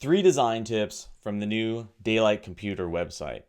3 design tips from the new Daylight Computer website.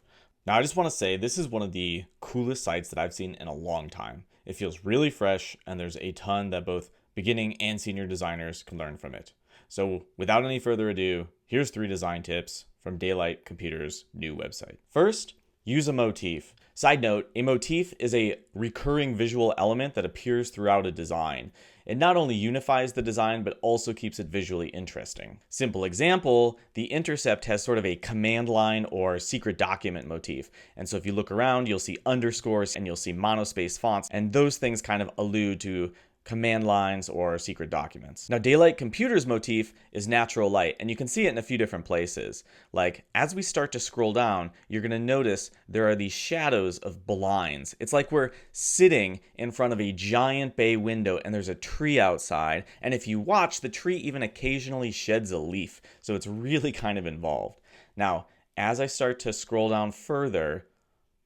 Now, I just want to say this is one of the coolest sites that I've seen in a long time. It feels really fresh, and there's a ton that both beginning and senior designers can learn from it. So without any further ado, here's 3 design tips from Daylight Computer's new website. First, use a motif. Side note, a motif is a recurring visual element that appears throughout a design. It not only unifies the design, but also keeps it visually interesting. Simple example, the intercept has sort of a command line or secret document motif. And so if you look around, you'll see underscores and you'll see monospace fonts, and those things kind of allude to command lines or secret documents. Now, Daylight Computer's motif is natural light, and you can see it in a few different places. Like, as we start to scroll down, you're gonna notice there are these shadows of blinds. It's like we're sitting in front of a giant bay window and there's a tree outside, and if you watch, the tree even occasionally sheds a leaf, so it's really kind of involved. Now, as I start to scroll down further,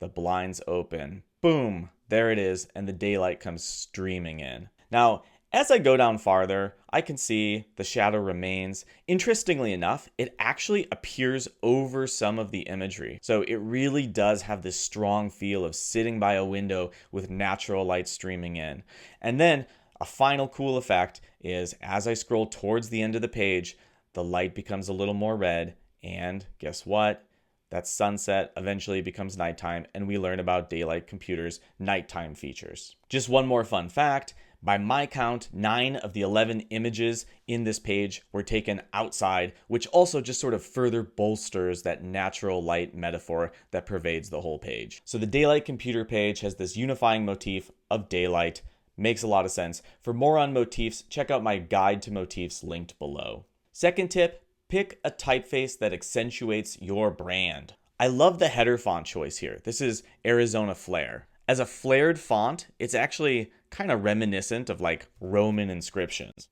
the blinds open. Boom, there it is, and the daylight comes streaming in. Now, as I go down farther, I can see the shadow remains. Interestingly enough, it actually appears over some of the imagery. So it really does have this strong feel of sitting by a window with natural light streaming in. And then a final cool effect is as I scroll towards the end of the page, the light becomes a little more red, and guess what? That sunset eventually becomes nighttime, and we learn about Daylight Computer's nighttime features. Just one more fun fact. By my count, 9 of the 11 images in this page were taken outside, which also just sort of further bolsters that natural light metaphor that pervades the whole page. So the Daylight Computer page has this unifying motif of daylight. Makes a lot of sense. For more on motifs, check out my guide to motifs linked below. Second tip, pick a typeface that accentuates your brand. I love the header font choice here. This is Arizona Flare. As a flared font, it's actually kind of reminiscent of like Roman inscriptions.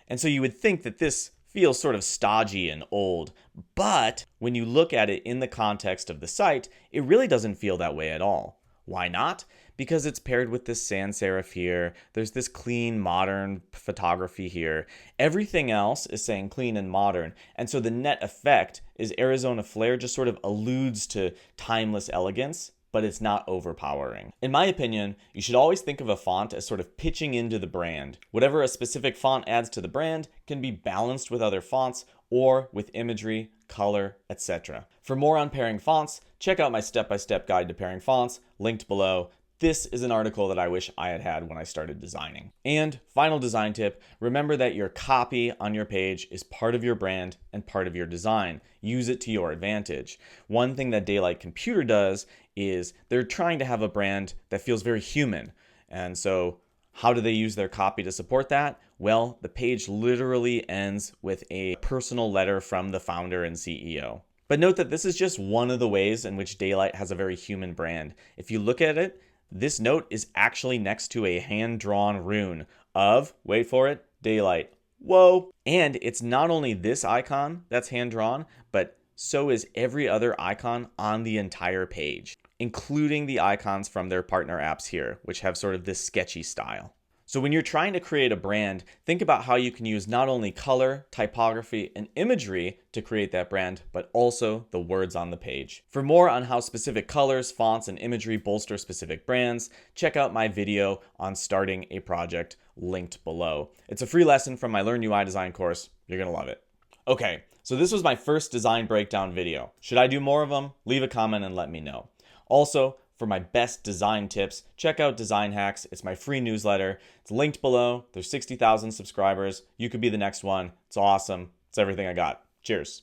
And so you would think that this feels sort of stodgy and old, but when you look at it in the context of the site, it really doesn't feel that way at all. Why not? Because it's paired with this sans serif here. There's this clean, modern photography here. Everything else is saying clean and modern. And so the net effect is Arizona Flare just sort of alludes to timeless elegance, but it's not overpowering. In my opinion, you should always think of a font as sort of pitching into the brand. Whatever a specific font adds to the brand can be balanced with other fonts or with imagery, color, etc. For more on pairing fonts, check out my step-by-step guide to pairing fonts, linked below. This is an article that I wish I had had when I started designing. And final design tip, remember that your copy on your page is part of your brand and part of your design. Use it to your advantage. One thing that Daylight Computer does is they're trying to have a brand that feels very human. And so how do they use their copy to support that? Well, the page literally ends with a personal letter from the founder and CEO. But note that this is just one of the ways in which Daylight has a very human brand. If you look at it, this note is actually next to a hand-drawn rune of, wait for it, daylight. Whoa! And it's not only this icon that's hand-drawn, but so is every other icon on the entire page, including the icons from their partner apps here, which have sort of this sketchy style. So when you're trying to create a brand, think about how you can use not only color, typography, and imagery to create that brand, but also the words on the page. For more on how specific colors, fonts, and imagery bolster specific brands, check out my video on starting a project linked below. It's a free lesson from my Learn UI Design course. You're gonna love it. Okay, so this was my first design breakdown video. Should I do more of them? Leave a comment and let me know. Also, for my best design tips, check out Design Hacks. It's my free newsletter. It's linked below. There's 60,000 subscribers. You could be the next one. It's awesome. It's everything I got. Cheers.